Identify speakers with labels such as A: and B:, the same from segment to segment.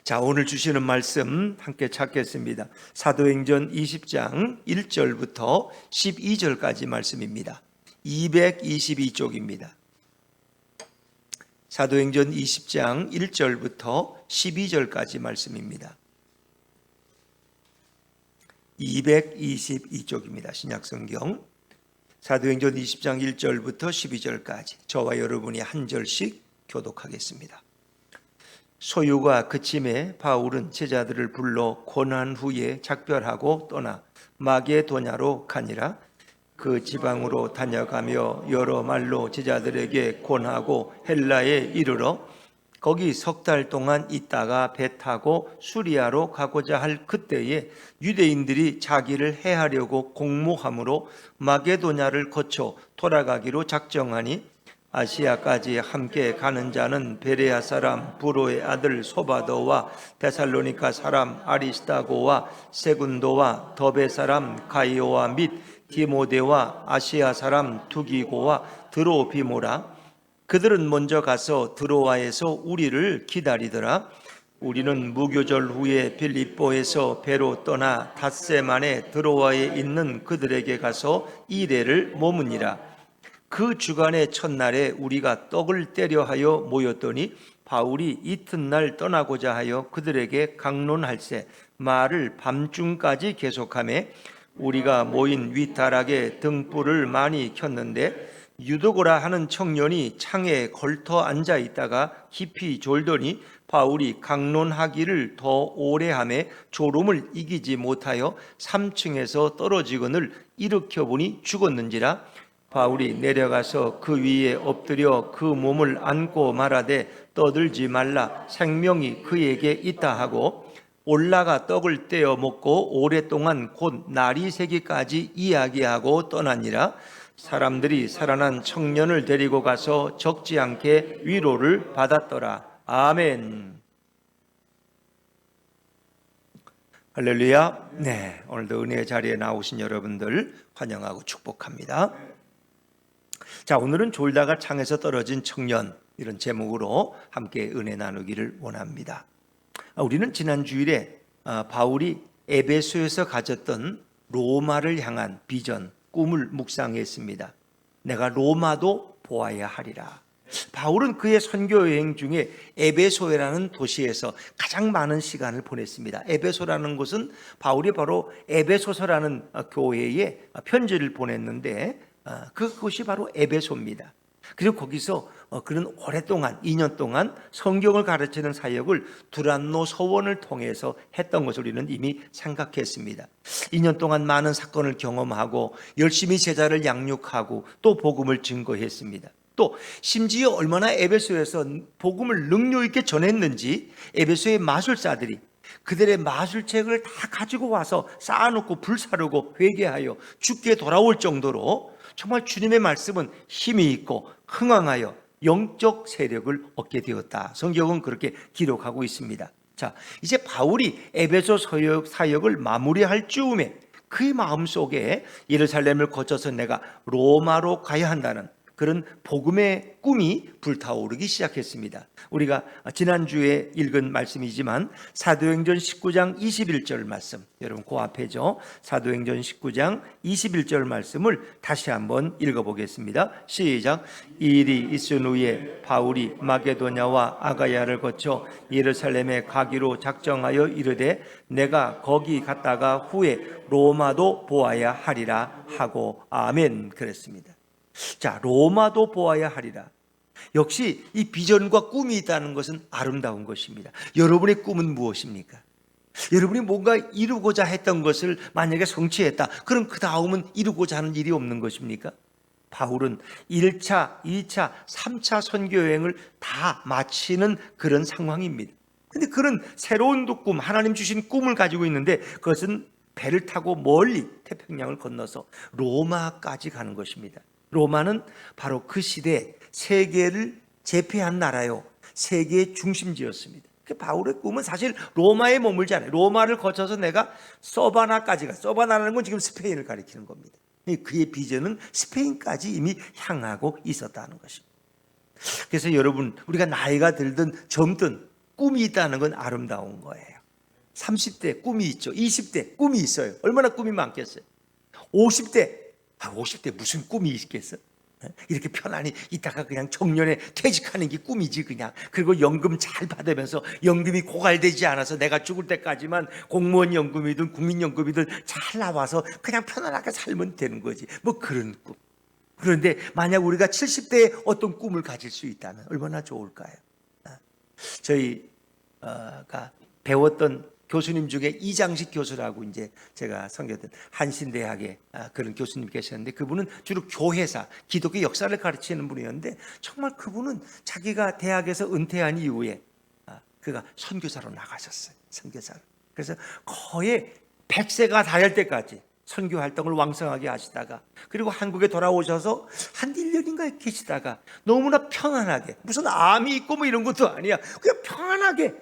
A: 자, 오늘 주시는 말씀 함께 찾겠습니다. 사도행전 20장 1절부터 12절까지 말씀입니다. 222쪽입니다. 사도행전 20장 1절부터 12절까지 말씀입니다. 222쪽입니다. 신약성경 사도행전 20장 1절부터 12절까지 저와 여러분이 한 절씩 교독하겠습니다. 소유가 그침에 바울은 제자들을 불러 고난 후에 작별하고 떠나 마게도냐로 가니라. 그 지방으로 다녀가며 여러 말로 제자들에게 권하고 헬라에 이르러 거기 석 달 동안 있다가 배 타고 수리아로 가고자 할 그때에 유대인들이 자기를 해하려고 공모함으로 마게도냐를 거쳐 돌아가기로 작정하니 아시아까지 함께 가는 자는 베레아 사람 부로의 아들 소바도와 데살로니가 사람 아리스타고와 세군도와 더베 사람 가이오와 및 디모데와 아시아 사람 두기고와 드로비모라. 그들은 먼저 가서 드로아에서 우리를 기다리더라. 우리는 무교절 후에 빌립보에서 배로 떠나 닷새만에 드로아에 있는 그들에게 가서 이레를 머무니라. 그 주간의 첫날에 우리가 떡을 떼려 하여 모였더니 바울이 이튿날 떠나고자 하여 그들에게 강론할세 말을 밤중까지 계속하며 우리가 모인 윗다락에 등불을 많이 켰는데 유도고라 하는 청년이 창에 걸터 앉아 있다가 깊이 졸더니 바울이 강론하기를 더 오래 하며 졸음을 이기지 못하여 3층에서 떨어지거늘 일으켜 보니 죽었는지라. 바울이 내려가서 그 위에 엎드려 그 몸을 안고 말하되 떠들지 말라 생명이 그에게 있다 하고 올라가 떡을 떼어 먹고 오랫동안 곧 날이 새기까지 이야기하고 떠나니라. 사람들이 살아난 청년을 데리고 가서 적지 않게 위로를 받았더라. 아멘. 할렐루야. 네, 오늘도 은혜의 자리에 나오신 여러분들 환영하고 축복합니다. 자, 오늘은 졸다가 창에서 떨어진 청년, 이런 제목으로 함께 은혜 나누기를 원합니다. 우리는 지난 주일에 바울이 에베소에서 가졌던 로마를 향한 비전, 꿈을 묵상했습니다. 내가 로마도 보아야 하리라. 바울은 그의 선교 여행 중에 에베소라는 도시에서 가장 많은 시간을 보냈습니다. 에베소라는 곳은 바울이 바로 에베소서라는 교회에 편지를 보냈는데 그곳이 바로 에베소입니다. 그리고 거기서 그는 오랫동안 2년 동안 성경을 가르치는 사역을 두란노 서원을 통해서 했던 것을 우리는 이미 생각했습니다. 2년 동안 많은 사건을 경험하고 열심히 제자를 양육하고 또 복음을 증거했습니다. 또 심지어 얼마나 에베소에서 복음을 능력 있게 전했는지 에베소의 마술사들이 그들의 마술책을 다 가지고 와서 쌓아놓고 불사르고 회개하여 죽게 돌아올 정도로 정말 주님의 말씀은 힘이 있고 흥왕하여 영적 세력을 얻게 되었다. 성경은 그렇게 기록하고 있습니다. 자, 이제 바울이 에베소 사역을 마무리할 즈음에 그의 마음속에 예루살렘을 거쳐서 내가 로마로 가야 한다는 그런 복음의 꿈이 불타오르기 시작했습니다. 우리가 지난주에 읽은 말씀이지만 사도행전 19장 21절 말씀, 여러분 그 앞에죠. 사도행전 19장 21절 말씀을 다시 한번 읽어보겠습니다. 시작. 이 일이 있은 후에 바울이 마게도냐와 아가야를 거쳐 예루살렘에 가기로 작정하여 이르되 내가 거기 갔다가 후에 로마도 보아야 하리라 하고 아멘 그랬습니다. 자, 로마도 보아야 하리라. 역시 이 비전과 꿈이 있다는 것은 아름다운 것입니다. 여러분의 꿈은 무엇입니까? 여러분이 뭔가 이루고자 했던 것을 만약에 성취했다. 그럼 그 다음은 이루고자 하는 일이 없는 것입니까? 바울은 1차, 2차, 3차 선교여행을 다 마치는 그런 상황입니다. 근데 그런 새로운 꿈, 하나님 주신 꿈을 가지고 있는데 그것은 배를 타고 멀리 태평양을 건너서 로마까지 가는 것입니다. 로마는 바로 그 시대 세계를 제패한 나라요, 세계의 중심지였습니다. 바울의 꿈은 사실 로마에 머물지 않아요. 로마를 거쳐서 내가 서바나까지 가. 서바나라는 건 지금 스페인을 가리키는 겁니다. 그의 비전은 스페인까지 이미 향하고 있었다는 것입니다. 그래서 여러분, 우리가 나이가 들든 젊든 꿈이 있다는 건 아름다운 거예요. 30대 꿈이 있죠. 20대 꿈이 있어요. 얼마나 꿈이 많겠어요. 50대 무슨 꿈이 있겠어? 이렇게 편안히 있다가 그냥 정년에 퇴직하는 게 꿈이지 그냥. 그리고 연금 잘 받으면서 연금이 고갈되지 않아서 내가 죽을 때까지만 공무원 연금이든 국민연금이든 잘 나와서 그냥 편안하게 살면 되는 거지. 뭐 그런 꿈. 그런데 만약 우리가 70대에 어떤 꿈을 가질 수 있다면 얼마나 좋을까요? 저희가 배웠던 교수님 중에 이장식 교수라고 이제 제가 섬겼던 한신대학의 그런 교수님 계셨는데, 그분은 주로 교회사, 기독교 역사를 가르치는 분이었는데, 정말 그분은 자기가 대학에서 은퇴한 이후에 그가 선교사로 나가셨어요. 선교사로. 그래서 거의 100세가 다 될 때까지 선교 활동을 왕성하게 하시다가, 그리고 한국에 돌아오셔서 한 1년인가 계시다가 너무나 편안하게, 무슨 암이 있고 뭐 이런 것도 아니야, 그냥 편안하게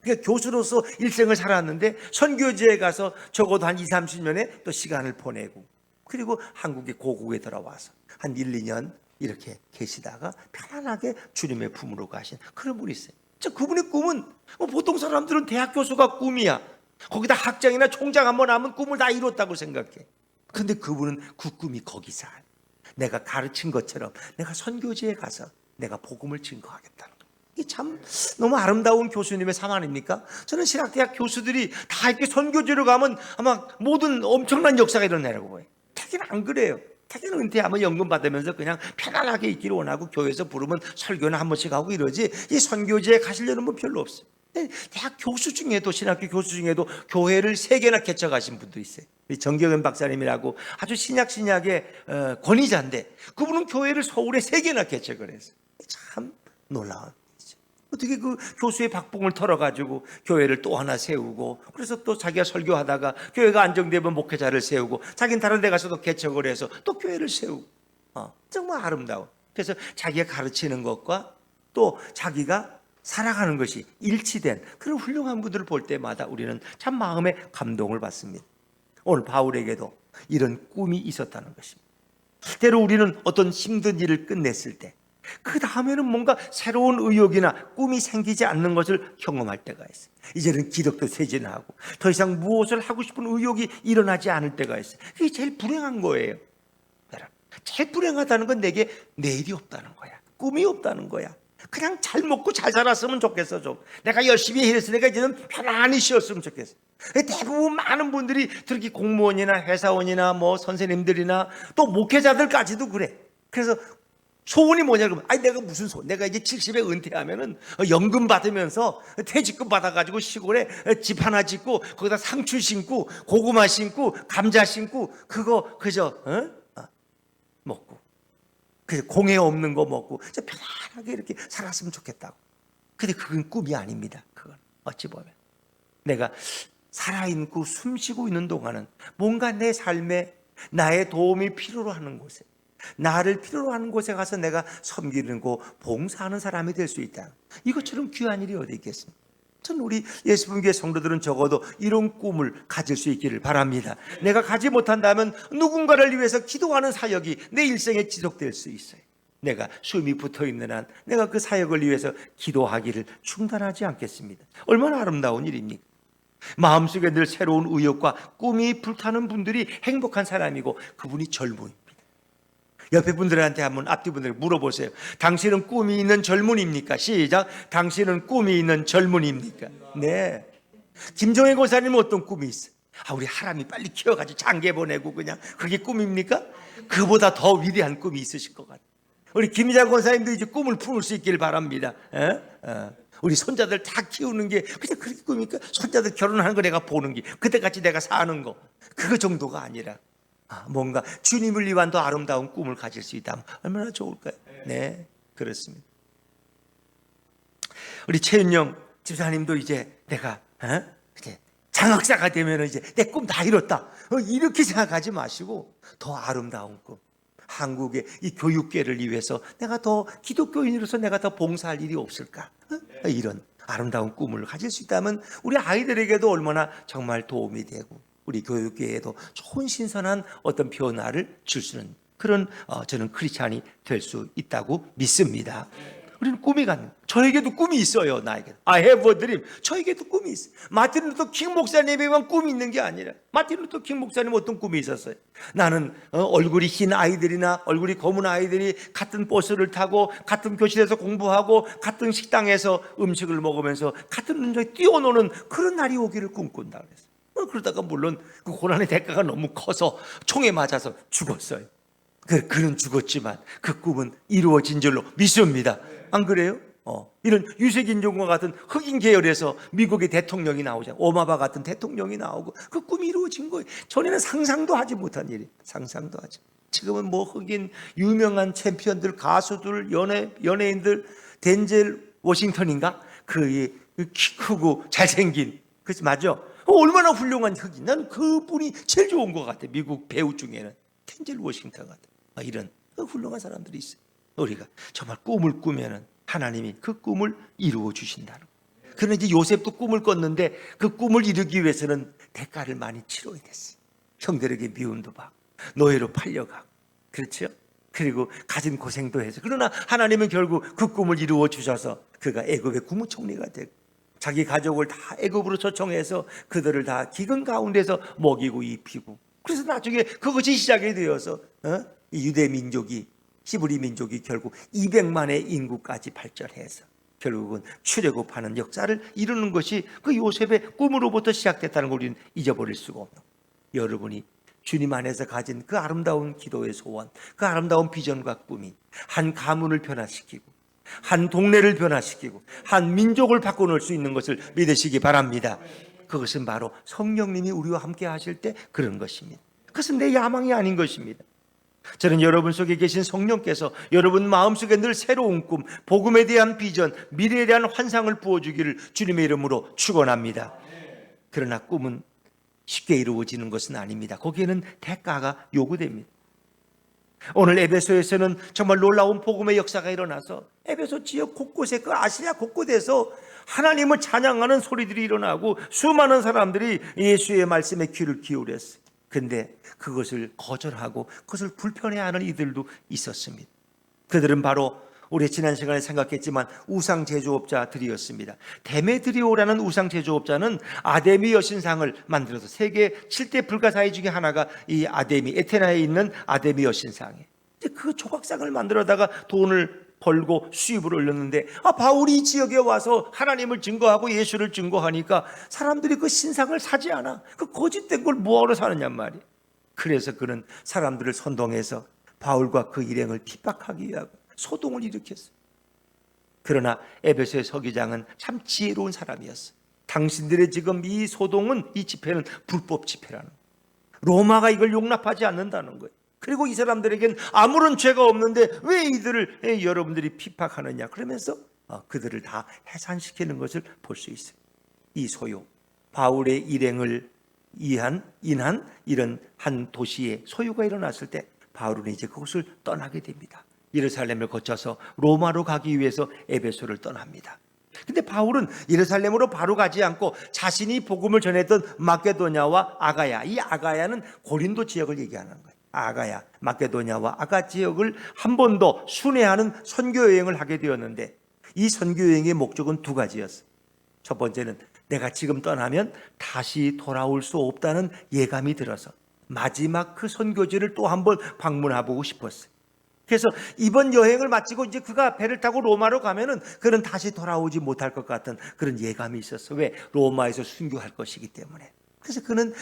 A: 그러니까 교수로서 일생을 살았는데 선교지에 가서 적어도 한 20, 30년의 또 시간을 보내고, 그리고 한국의 고국에 들어와서 한 1, 2년 이렇게 계시다가 편안하게 주님의 품으로 가신 그런 분이 있어요. 그분의 꿈은 보통 사람들은 대학 교수가 꿈이야, 거기다 학장이나 총장 한번 하면 꿈을 다 이뤘다고 생각해. 근데 그분은 그 꿈이 거기서 내가 가르친 것처럼 내가 선교지에 가서 내가 복음을 증거하겠다는 거예요. 이게 참 너무 아름다운 교수님의 삶 아닙니까? 저는 신학대학 교수들이 다 이렇게 선교지로 가면 아마 모든 엄청난 역사가 일어나라고 봐요. 자기는 안 그래요. 자기는 은퇴하면 연금 받으면서 그냥 편안하게 있기를 원하고, 교회에서 부르면 설교는 한 번씩 하고 이러지, 이 선교지에 가시려는 분 별로 없어요. 대학 교수 중에도, 신학교 교수 중에도 교회를 3개나 개척하신 분도 있어요. 정경현 박사님이라고 아주 신약의 권위자인데, 그분은 교회를 서울에 3개나 개척을 했어요. 참 놀라운 일이죠. 어떻게 그 교수의 박봉을 털어가지고 교회를 또 하나 세우고, 그래서 또 자기가 설교하다가 교회가 안정되면 목회자를 세우고, 자기는 다른 데 가서도 개척을 해서 또 교회를 세우고, 정말 아름다워. 그래서 자기가 가르치는 것과 또 자기가 살아가는 것이 일치된 그런 훌륭한 분들을 볼 때마다 우리는 참 마음에 감동을 받습니다. 오늘 바울에게도 이런 꿈이 있었다는 것입니다. 때로 우리는 어떤 힘든 일을 끝냈을 때 그 다음에는 뭔가 새로운 의욕이나 꿈이 생기지 않는 것을 경험할 때가 있어요. 이제는 기력도 쇠진하고 더 이상 무엇을 하고 싶은 의욕이 일어나지 않을 때가 있어요. 그게 제일 불행한 거예요. 제일 불행하다는 건 내게 내일이 없다는 거야. 꿈이 없다는 거야. 그냥 잘 먹고 잘 살았으면 좋겠어. 좀 내가 열심히 일했으니까 이제는 편안히 쉬었으면 좋겠어. 대부분 많은 분들이 특히 공무원이나 회사원이나 뭐 선생님들이나 또 목회자들까지도 그래. 그래서 소원이 뭐냐 그러면, 아니 내가 무슨 소원, 내가 이제 70에 은퇴하면은 연금 받으면서 퇴직금 받아가지고 시골에 집 하나 짓고 거기다 상추 심고 고구마 심고 감자 심고 그거 그저 먹고, 그래서 공해 없는 거 먹고 편안하게 이렇게 살았으면 좋겠다고. 근데 그건 꿈이 아닙니다. 그건 어찌 보면 내가 살아있고 숨쉬고 있는 동안은 뭔가 내 삶에 나의 도움이 필요로 하는 곳에, 나를 필요로 하는 곳에 가서 내가 섬기는 거, 봉사하는 사람이 될 수 있다. 이것처럼 귀한 일이 어디 있겠습니까? 저는 우리 예수분교회 성도들은 적어도 이런 꿈을 가질 수 있기를 바랍니다. 내가 가지 못한다면 누군가를 위해서 기도하는 사역이 내 일생에 지속될 수 있어요. 내가 숨이 붙어있는 한 내가 그 사역을 위해서 기도하기를 중단하지 않겠습니다. 얼마나 아름다운 일입니까? 마음속에 늘 새로운 의욕과 꿈이 불타는 분들이 행복한 사람이고, 그분이 젊은입니다. 옆에 분들한테 한번, 앞뒤 분들에게 물어보세요. 당신은 꿈이 있는 젊은입니까? 시작. 당신은 꿈이 있는 젊은입니까? 네. 김종혜 권사님은 어떤 꿈이 있어요? 우리 하람이 빨리 키워가지고 장계 보내고 그냥 그게 꿈입니까? 그보다 더 위대한 꿈이 있으실 것 같아요. 우리 김희자 권사님도 이제 꿈을 품을 수 있길 바랍니다. 우리 손자들 다 키우는 게 그냥 그렇게 꿈입니까? 손자들 결혼하는 거 내가 보는 게, 그때까지 내가 사는 거, 그거 정도가 아니라 뭔가 주님을 위한 더 아름다운 꿈을 가질 수 있다면 얼마나 좋을까요? 네, 그렇습니다. 우리 최윤영 집사님도 이제 내가 이제 장학사가 되면 이제 내 꿈 다 이뤘다, 이렇게 생각하지 마시고 더 아름다운 꿈, 한국의 이 교육계를 위해서 내가 더 기독교인으로서 내가 더 봉사할 일이 없을까? 이런 아름다운 꿈을 가질 수 있다면 우리 아이들에게도 얼마나 정말 도움이 되고, 우리 교육계에도 좋은 신선한 어떤 변화를 줄 수 있는 그런 저는 크리스찬이 될 수 있다고 믿습니다. 우리는 꿈이 갖는 거예요. 저에게도 꿈이 있어요. 나에게도. I have a dream. 저에게도 꿈이 있어요. 마틴 루터 킹 목사님에게만 꿈이 있는 게 아니라 마틴 루터 킹 목사님 어떤 꿈이 있었어요? 나는 얼굴이 흰 아이들이나 얼굴이 검은 아이들이 같은 버스를 타고 같은 교실에서 공부하고 같은 식당에서 음식을 먹으면서 같은 운동에 뛰어노는 그런 날이 오기를 꿈꾼다 그랬어요. 그러다가 물론 그 고난의 대가가 너무 커서 총에 맞아서 죽었어요. 그는 죽었지만 그 꿈은 이루어진 줄로 믿습니다. 안 그래요? 이런 유색인종과 같은 흑인 계열에서 미국의 대통령이 나오잖아요. 오바마 같은 대통령이 나오고 그 꿈이 이루어진 거예요. 전에는 상상도 하지 못한 일이, 상상도 하지. 지금은 뭐 흑인 유명한 챔피언들, 가수들, 연예인들, 덴젤 워싱턴인가? 그 키 크고 잘생긴, 그치 맞죠? 얼마나 훌륭한 흑인. 나는 그분이 제일 좋은 것 같아. 미국 배우 중에는 덴젤 워싱턴 같은 이런 훌륭한 사람들이 있어요. 우리가 정말 꿈을 꾸면은 하나님이 그 꿈을 이루어 주신다는 거예요. 그러나 이제 요셉도 꿈을 꿨는데 그 꿈을 이루기 위해서는 대가를 많이 치러야 됐어요. 형들에게 미움도 받고 노예로 팔려가고, 그렇죠? 그리고 가진 고생도 해서. 그러나 하나님은 결국 그 꿈을 이루어 주셔서 그가 애굽의 국무총리가 되고 자기 가족을 다 애굽으로 초청해서 그들을 다 기근 가운데서 먹이고 입히고, 그래서 나중에 그것이 시작이 되어서 이 유대 민족이, 히브리 민족이 결국 200만의 인구까지 발전해서 결국은 출애굽하는 역사를 이루는 것이 그 요셉의 꿈으로부터 시작됐다는 걸 우리는 잊어버릴 수가 없는 거예요. 여러분이 주님 안에서 가진 그 아름다운 기도의 소원, 그 아름다운 비전과 꿈이 한 가문을 변화시키고 한 동네를 변화시키고 한 민족을 바꿔놓을 수 있는 것을 믿으시기 바랍니다. 그것은 바로 성령님이 우리와 함께 하실 때 그런 것입니다. 그것은 내 야망이 아닌 것입니다. 저는 여러분 속에 계신 성령께서 여러분 마음속에 늘 새로운 꿈, 복음에 대한 비전, 미래에 대한 환상을 부어주기를 주님의 이름으로 축원합니다. 그러나 꿈은 쉽게 이루어지는 것은 아닙니다. 거기에는 대가가 요구됩니다. 오늘 에베소에서는 정말 놀라운 복음의 역사가 일어나서 에베소 지역 곳곳에, 그 아시아 곳곳에서 하나님을 찬양하는 소리들이 일어나고 수많은 사람들이 예수의 말씀에 귀를 기울였어요. 근데 그것을 거절하고 그것을 불편해하는 이들도 있었습니다. 그들은 바로 우리 지난 시간에 생각했지만 우상 제조업자들이었습니다. 데메드리오라는 우상 제조업자는 아데미 여신상을 만들어서 세계 7대 불가사의 중에 하나가 이 아데미, 에테나에 있는 아데미 여신상이에요. 그 조각상을 만들어다가 돈을 벌고 수입을 올렸는데 바울이 이 지역에 와서 하나님을 증거하고 예수를 증거하니까 사람들이 그 신상을 사지 않아. 그 거짓된 걸 뭐하러 사느냐 말이에요. 그래서 그는 사람들을 선동해서 바울과 그 일행을 핍박하기 위하고 소동을 일으켰어요. 그러나 에베소의 서기장은 참 지혜로운 사람이었어요. 당신들의 지금 이 소동은, 이 집회는 불법 집회라는 거예요. 로마가 이걸 용납하지 않는다는 거예요. 그리고 이 사람들에겐 아무런 죄가 없는데 왜 이들을 여러분들이 핍박하느냐, 그러면서 그들을 다 해산시키는 것을 볼 수 있어요. 이 소요, 바울의 일행을 인한 이런 한 도시에 소요가 일어났을 때 바울은 이제 그곳을 떠나게 됩니다. 예루살렘을 거쳐서 로마로 가기 위해서 에베소를 떠납니다. 근데 바울은 예루살렘으로 바로 가지 않고 자신이 복음을 전했던 마게도냐와 아가야, 이 아가야는 고린도 지역을 얘기하는 거예요. 아가야, 마게도냐와 아가 지역을 한 번 더 순회하는 선교 여행을 하게 되었는데, 이 선교 여행의 목적은 두 가지였어요. 첫 번째는 내가 지금 떠나면 다시 돌아올 수 없다는 예감이 들어서 마지막 그 선교지를 또 한 번 방문해보고 싶었어요. 그래서 이번 여행을 마치고 이제 그가 배를 타고 로마로 가면은 그는 다시 돌아오지 못할 것 같은 그런 예감이 있었어. 왜? 로마에서 순교할 것이기 때문에. 그래서 그는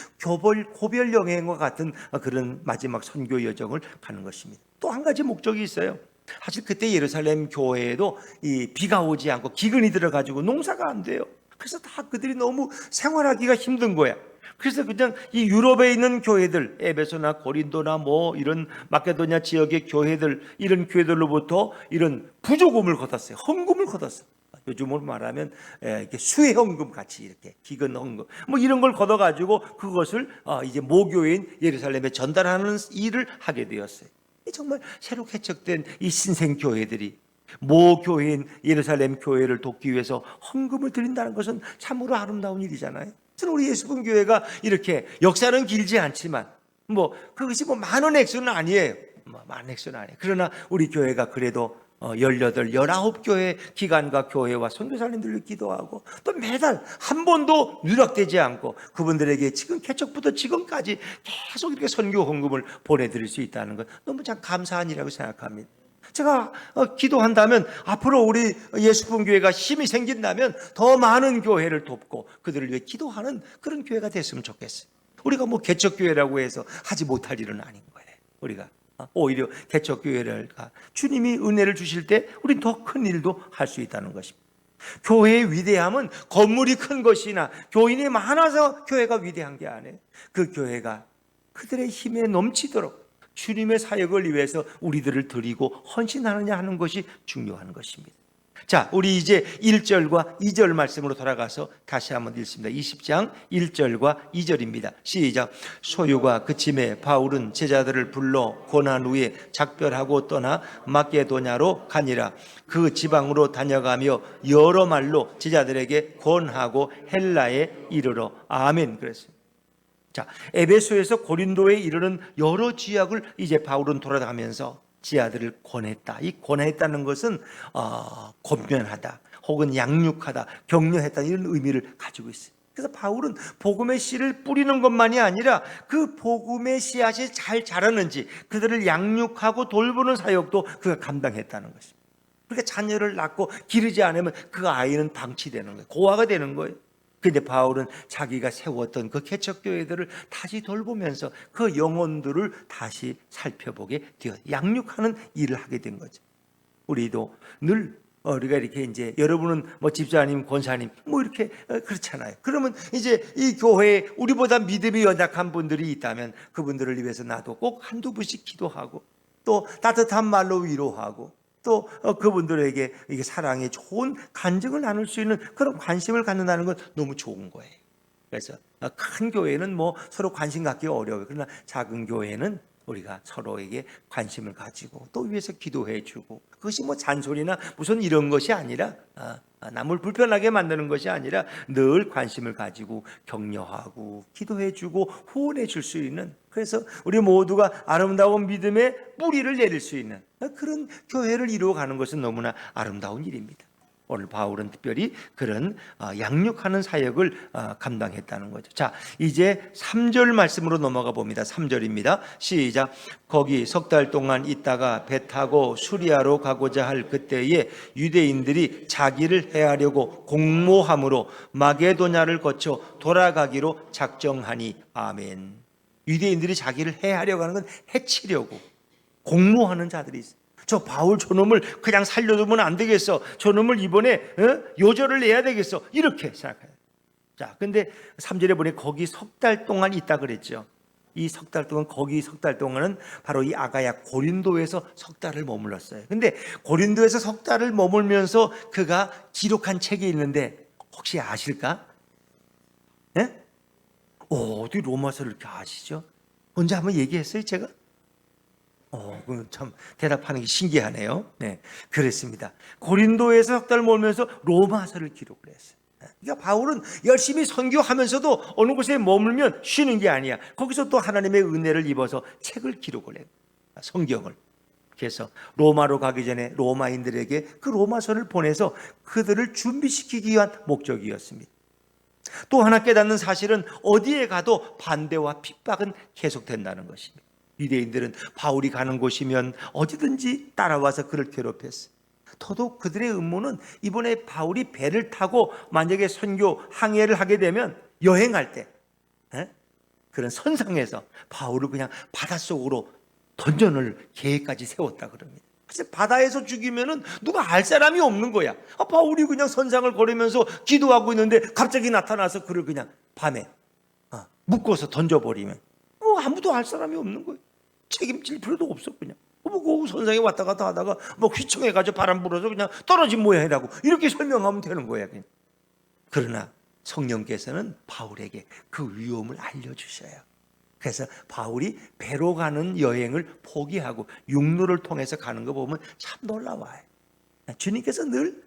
A: 고별 여행과 같은 그런 마지막 선교 여정을 가는 것입니다. 또 한 가지 목적이 있어요. 사실 그때 예루살렘 교회에도 이 비가 오지 않고 기근이 들어가지고 농사가 안 돼요. 그래서 다 그들이 너무 생활하기가 힘든 거야. 그래서 그냥 이 유럽에 있는 교회들, 에베소나 고린도나 뭐 이런 마케도냐 지역의 교회들, 이런 교회들로부터 이런 부조금을 걷었어요. 헌금을 걷었어요. 요즘으로 말하면 이렇게 수혜헌금 같이 이렇게 기근 헌금 뭐 이런 걸 걷어가지고 그것을 이제 모교인 예루살렘에 전달하는 일을 하게 되었어요. 정말 새로 개척된 이 신생 교회들이 모교인 예루살렘 교회를 돕기 위해서 헌금을 드린다는 것은 참으로 아름다운 일이잖아요. 우리 예수분 교회가 이렇게 역사는 길지 않지만 뭐 그것이 뭐 많은 액수는 아니에요. 많은 액수는 아니에요. 그러나 우리 교회가 그래도 18, 19교회 기관과 교회와 선교사님들을 기도하고 또 매달 한 번도 누락되지 않고 그분들에게 지금 개척부터 지금까지 계속 이렇게 선교 헌금을 보내드릴 수 있다는 것 너무 참 감사한 일이라고 생각합니다. 제가 기도한다면 앞으로 우리 예수분교회가 힘이 생긴다면 더 많은 교회를 돕고 그들을 위해 기도하는 그런 교회가 됐으면 좋겠어요. 우리가 뭐 개척교회라고 해서 하지 못할 일은 아닌 거예요. 우리가 오히려 개척교회를 주님이 은혜를 주실 때 우린 더 큰 일도 할 수 있다는 것입니다. 교회의 위대함은 건물이 큰 것이나 교인이 많아서 교회가 위대한 게 아니에요. 그 교회가 그들의 힘에 넘치도록 주님의 사역을 위해서 우리들을 드리고 헌신하느냐 하는 것이 중요한 것입니다. 자, 우리 이제 1절과 2절 말씀으로 돌아가서 다시 한번 읽습니다. 20장 1절과 2절입니다. 시작. 소유가 그침에 바울은 제자들을 불러 고난 후에 작별하고 떠나 마게도냐로 가니라. 그 지방으로 다녀가며 여러 말로 제자들에게 권하고 헬라에 이르러 아멘 그랬어요. 자, 에베소에서 고린도에 이르는 여러 지역을 이제 바울은 돌아가면서 지하들을 권했다. 이 권했다는 것은 권면하다 혹은 양육하다, 격려했다 이런 의미를 가지고 있어요. 그래서 바울은 복음의 씨를 뿌리는 것만이 아니라 그 복음의 씨앗이 잘 자라는지 그들을 양육하고 돌보는 사역도 그가 감당했다는 것입니다. 그러니까 자녀를 낳고 기르지 않으면 그 아이는 방치되는 거예요. 고아가 되는 거예요. 그런데 바울은 자기가 세웠던 그 개척교회들을 다시 돌보면서 그 영혼들을 다시 살펴보게 되어 양육하는 일을 하게 된 거죠. 우리도 늘 우리가 이렇게 이제 여러분은 뭐 집사님, 권사님 뭐 이렇게 그렇잖아요. 그러면 이제 이 교회에 우리보다 믿음이 연약한 분들이 있다면 그분들을 위해서 나도 꼭 한두 분씩 기도하고 또 따뜻한 말로 위로하고 또 그분들에게 이게 사랑의 좋은 간증을 나눌 수 있는 그런 관심을 갖는다는 건 너무 좋은 거예요. 그래서 큰 교회는 뭐 서로 관심 갖기가 어려워요. 그러나 작은 교회는 우리가 서로에게 관심을 가지고 또 위해서 기도해 주고 그것이 뭐 잔소리나 무슨 이런 것이 아니라 남을 불편하게 만드는 것이 아니라 늘 관심을 가지고 격려하고 기도해 주고 후원해 줄 수 있는 그래서 우리 모두가 아름다운 믿음의 뿌리를 내릴 수 있는 그런 교회를 이루어가는 것은 너무나 아름다운 일입니다. 오늘 바울은 특별히 그런 양육하는 사역을 감당했다는 거죠. 자, 이제 3절 말씀으로 넘어가 봅니다. 3절입니다. 시작. 거기 석 달 동안 있다가 배 타고 수리아로 가고자 할 그때에 유대인들이 자기를 해하려고 공모함으로 마게도냐를 거쳐 돌아가기로 작정하니 아멘. 유대인들이 자기를 해하려고 하는 건 해치려고 공모하는 자들이 있어요. 저 바울 저놈을 그냥 살려두면 안 되겠어. 저놈을 이번에 요절을 내야 되겠어. 이렇게 생각해요. 자, 근데 3절에 보니 거기 석 달 동안 있다 그랬죠. 이 석 달 동안 거기 석 달 동안은 바로 이 아가야 고린도에서 석 달을 머물렀어요. 근데 고린도에서 석 달을 머물면서 그가 기록한 책이 있는데 혹시 아실까? 예? 어디 로마서를 이렇게 아시죠? 언제 한번 얘기했어요, 제가? 참 대답하는 게 신기하네요. 네, 그랬습니다. 고린도에서 석 달 몰면서 로마서를 기록을 했어요. 그러니까 바울은 열심히 선교하면서도 어느 곳에 머물면 쉬는 게 아니야. 거기서 또 하나님의 은혜를 입어서 책을 기록을 해요. 성경을. 그래서 로마로 가기 전에 로마인들에게 그 로마서를 보내서 그들을 준비시키기 위한 목적이었습니다. 또 하나 깨닫는 사실은 어디에 가도 반대와 핍박은 계속된다는 것입니다. 유대인들은 바울이 가는 곳이면 어디든지 따라와서 그를 괴롭혔어요. 더더욱 그들의 음모는 이번에 바울이 배를 타고 만약에 선교 항해를 하게 되면 여행할 때 그런 선상에서 바울을 그냥 바닷속으로 던져놓을 계획까지 세웠다 그럽니다. 그래서 바다에서 죽이면은 누가 알 사람이 없는 거야. 바울이 그냥 선상을 걸으면서 기도하고 있는데 갑자기 나타나서 그를 그냥 밤에 묶어서 던져버리면 아무도 알 사람이 없는 거예요. 책임질 필요도 없어. 그냥 그 선상에 왔다 갔다 하다가 휘청해가지고 바람 불어서 그냥 떨어진 모양이라고 이렇게 설명하면 되는 거야. 그냥. 그러나 성령께서는 바울에게 그 위험을 알려주셔요. 그래서 바울이 배로 가는 여행을 포기하고 육로를 통해서 가는 거 보면 참 놀라워요. 주님께서 늘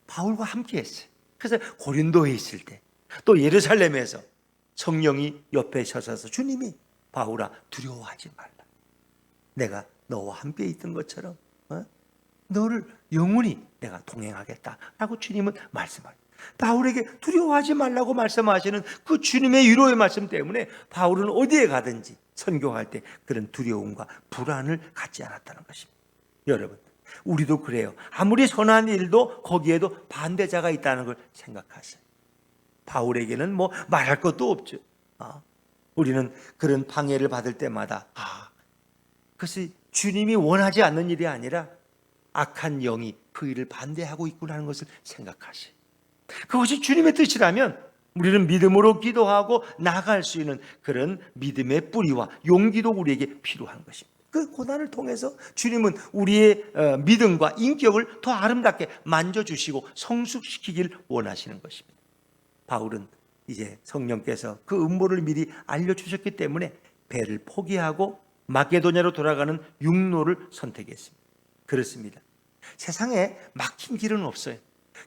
A: 바울과 함께 했어요. 그래서 고린도에 있을 때 또 예루살렘에서 성령이 옆에 서셔서 주님이 바울아 두려워하지 말라. 내가 너와 함께 있던 것처럼 너를 영원히 내가 동행하겠다라고 주님은 말씀하십니다. 바울에게 두려워하지 말라고 말씀하시는 그 주님의 위로의 말씀 때문에 바울은 어디에 가든지 선교할 때 그런 두려움과 불안을 갖지 않았다는 것입니다. 여러분, 우리도 그래요. 아무리 선한 일도 거기에도 반대자가 있다는 걸 생각하세요. 바울에게는 뭐 말할 것도 없죠. 우리는 그런 방해를 받을 때마다 그것이 주님이 원하지 않는 일이 아니라 악한 영이 그 일을 반대하고 있구나 하는 것을 생각하세요. 그것이 주님의 뜻이라면 우리는 믿음으로 기도하고 나아갈 수 있는 그런 믿음의 뿌리와 용기도 우리에게 필요한 것입니다. 그 고난을 통해서 주님은 우리의 믿음과 인격을 더 아름답게 만져주시고 성숙시키길 원하시는 것입니다. 바울은 이제 성령께서 그 음모를 미리 알려주셨기 때문에 배를 포기하고 마게도냐로 돌아가는 육로를 선택했습니다. 그렇습니다. 세상에 막힌 길은 없어요.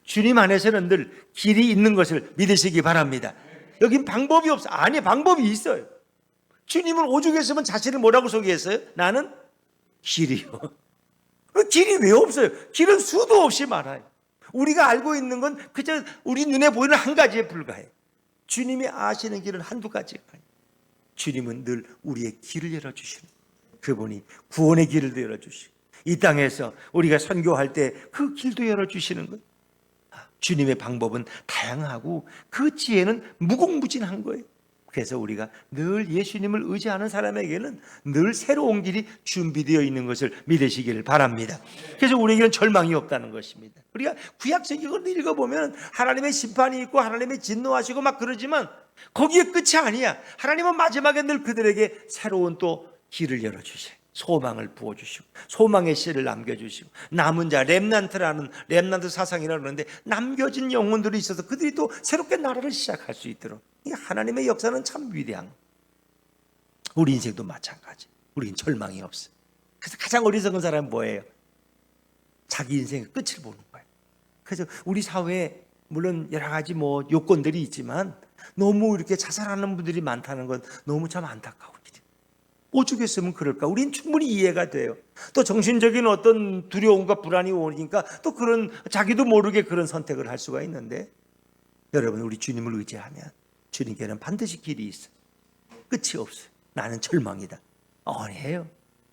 A: 주님 안에서는 늘 길이 있는 것을 믿으시기 바랍니다. 여긴 방법이 없어. 아니, 방법이 있어요. 주님은 오죽했으면 자신을 뭐라고 소개했어요? 나는 길이요. 길이 왜 없어요? 길은 수도 없이 많아요. 우리가 알고 있는 건 그저 우리 눈에 보이는 한 가지에 불과해요. 주님이 아시는 길은 한두 가지가 아니에요. 주님은 늘 우리의 길을 열어주시는, 그분이 구원의 길을 열어주시고 이 땅에서 우리가 선교할 때 그 길도 열어주시는 거예요. 주님의 방법은 다양하고 그 지혜는 무궁무진한 거예요. 그래서 우리가 늘 예수님을 의지하는 사람에게는 늘 새로운 길이 준비되어 있는 것을 믿으시기를 바랍니다. 그래서 우리에게는 절망이 없다는 것입니다. 우리가 구약성경을 읽어보면 하나님의 심판이 있고 하나님의 진노하시고 막 그러지만 거기에 끝이 아니야. 하나님은 마지막에 늘 그들에게 새로운 또 길을 열어주셔요. 소망을 부어주시고 소망의 씨를 남겨주시고 남은 자, 렘넌트라는 렘넌트 사상이라고 그러는데 남겨진 영혼들이 있어서 그들이 또 새롭게 나라를 시작할 수 있도록, 이 하나님의 역사는 참 위대한, 우리 인생도 마찬가지. 우리는 절망이 없어. 그래서 가장 어리석은 사람은 뭐예요? 자기 인생의 끝을 보는 거예요. 그래서 우리 사회에 물론 여러 가지 뭐 요건들이 있지만 너무 이렇게 자살하는 분들이 많다는 건 너무 참 안타까운 일이에요. 오죽했으면 그럴까? 우린 충분히 이해가 돼요. 또 정신적인 어떤 두려움과 불안이 오니까 또 그런 자기도 모르게 그런 선택을 할 수가 있는데, 여러분, 우리 주님을 의지하면 주님께는 반드시 길이 있어요. 끝이 없어요. 나는 절망이다. 아니에요.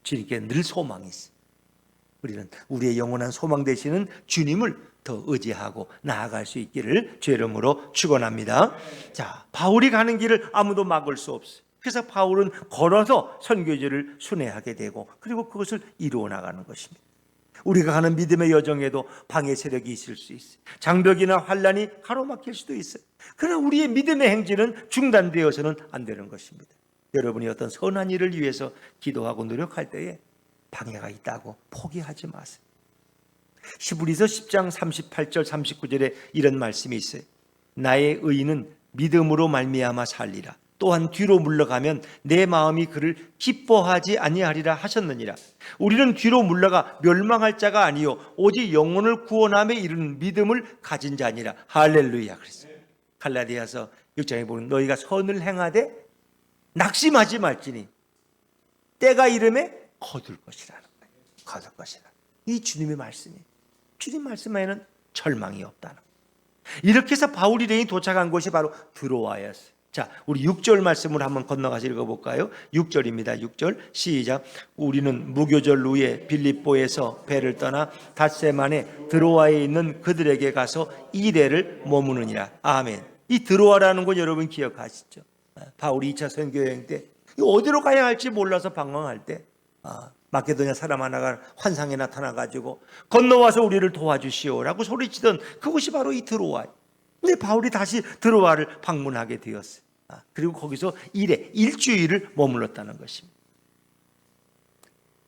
A: 주님께는 늘 소망이 있어요. 우리는 우리의 영원한 소망 되시는 주님을 더 의지하고 나아갈 수 있기를 주의 이름으로 축원합니다. 자, 바울이 가는 길을 아무도 막을 수 없어요. 그래서 바울은 걸어서 선교지를 순회하게 되고 그리고 그것을 이루어 나가는 것입니다. 우리가 가는 믿음의 여정에도 방해 세력이 있을 수 있어요. 장벽이나 환란이 가로막힐 수도 있어요. 그러나 우리의 믿음의 행진은 중단되어서는 안 되는 것입니다. 여러분이 어떤 선한 일을 위해서 기도하고 노력할 때에 방해가 있다고 포기하지 마세요. 히브리서 10장 38절 39절에 이런 말씀이 있어요. 나의 의인은 믿음으로 말미암아 살리라. 또한 뒤로 물러가면 내 마음이 그를 기뻐하지 아니하리라 하셨느니라. 우리는 뒤로 물러가 멸망할 자가 아니요 오직 영혼을 구원함에 이르는 믿음을 가진 자니라. 할렐루야. 그랬어요. 갈라디아서 6장에 보면 너희가 선을 행하되 낙심하지 말지니 때가 이름에 거둘 것이라는 거예요. 거둘 것이라. 이 주님의 말씀이에요. 주님 말씀 안에는 절망이 없다는 거예요. 이렇게 해서 바울 일행이 도착한 곳이 바로 드로아였어요. 자, 우리 6절 말씀을 한번 건너가서 읽어볼까요? 6절입니다. 6절 시작. 우리는 무교절 후에 빌립보에서 배를 떠나 닷새만에 드로아에 있는 그들에게 가서 이레를 머무느니라. 아멘. 이 드로아라는 건 여러분 기억하시죠? 바울이 2차 선교여행 때 어디로 가야 할지 몰라서 방황할 때 마게도냐 사람 하나가 환상에 나타나가지고 건너와서 우리를 도와주시오라고 소리치던 그곳이 바로 이 드로아예요. 근데 바울이 다시 드로아를 방문하게 되었어요. 그리고 거기서 일주일을 머물렀다는 것입니다.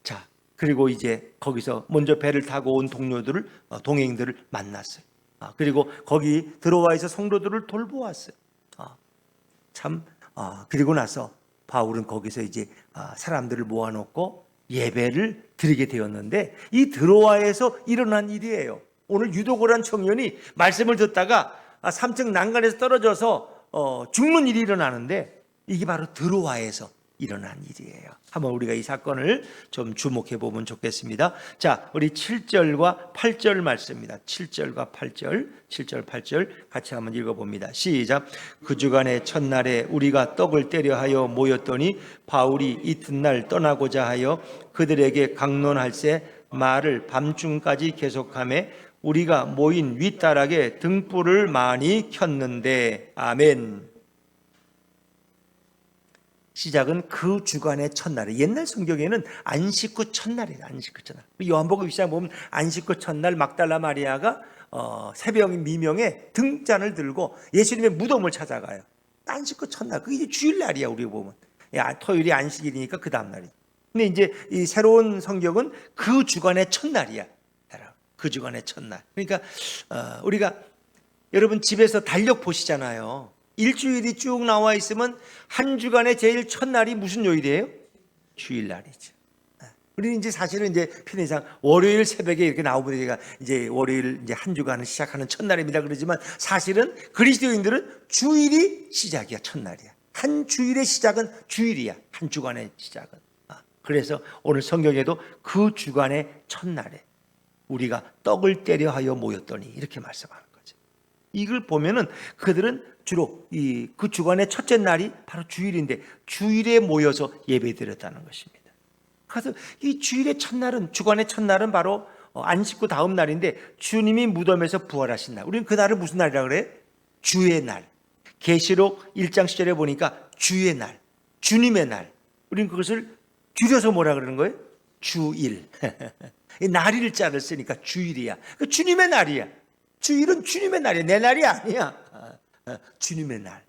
A: 자, 그리고 이제 거기서 먼저 배를 타고 온 동행들을 만났어요. 그리고 거기 드로아에서 성도들을 돌보았어요. 그리고 나서 바울은 거기서 이제 사람들을 모아놓고 예배를 드리게 되었는데, 이 드로아에서 일어난 일이에요. 오늘 유도고란 청년이 말씀을 듣다가 3층 난간에서 떨어져서 죽는 일이 일어나는데 이게 바로 드로아에서 일어난 일이에요. 한번 우리가 이 사건을 좀 주목해 보면 좋겠습니다. 자, 우리 7절과 8절 말씀입니다. 7절과 8절, 7절, 8절 같이 한번 읽어봅니다. 시작. 그 주간의 첫날에 우리가 떡을 떼려 하여 모였더니 바울이 이튿날 떠나고자 하여 그들에게 강론할세 말을 밤중까지 계속하며 우리가 모인 윗다락에 등불을 많이 켰는데. 아멘. 시작은 그 주간의 첫날에, 옛날 성경에는 안식 후 첫날이에요. 안식 후 첫날. 요한복음 시장 보면 안식 후 첫날 막달라 마리아가 새벽 미명에 등잔을 들고 예수님의 무덤을 찾아가요. 안식 후 첫날. 그게 이제 주일날이야. 우리 보면 토요일이 안식일이니까 그 다음 날이. 근데 이제 이 새로운 성경은 그 주간의 첫날이야. 그 주간의 첫날. 그러니까 우리가 여러분 집에서 달력 보시잖아요. 일주일이 쭉 나와 있으면 한 주간의 제일 첫날이 무슨 요일이에요? 주일날이죠. 우리는 이제 사실은 이제 편의상 월요일 새벽에 이렇게 나오면 제가 이제 월요일 이제 한 주간을 시작하는 첫날입니다. 그러지만 사실은 그리스도인들은 주일이 시작이야. 첫날이야. 한 주일의 시작은 주일이야. 한 주간의 시작은. 그래서 오늘 성경에도 그 주간의 첫날에 우리가 떡을 떼려 하여 모였더니 이렇게 말씀하는 거죠. 이걸 보면은 그들은 주로 그 주간의 첫째 날이 바로 주일인데 주일에 모여서 예배드렸다는 것입니다. 그래서 이 주일의 첫날은, 주간의 첫날은 바로 안식 후 다음 날인데 주님이 무덤에서 부활하신 날. 우리는 그 날을 무슨 날이라고 그래? 주의 날. 계시록 1장 10절에 보니까 주의 날, 주님의 날. 우리는 그것을 줄여서 뭐라 그러는 거예요? 주일. 날일자를 쓰니까 주일이야. 주님의 날이야. 주일은 주님의 날이야. 내 날이 아니야. 주님의 날.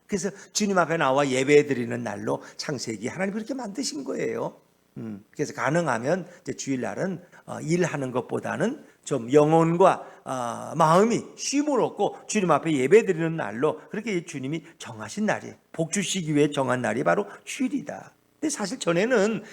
A: 그래서 주님 앞에 나와 예배드리는 날로 창세기 하나님 그렇게 만드신 거예요. 그래서 가능하면 이제 주일날은 일하는 것보다는 좀 영혼과 마음이 쉼을 얻고 주님 앞에 예배드리는 날로 그렇게 주님이 정하신 날이에요. 복 주시기 위해 정한 날이 바로 주일이다. 근데 사실 전에는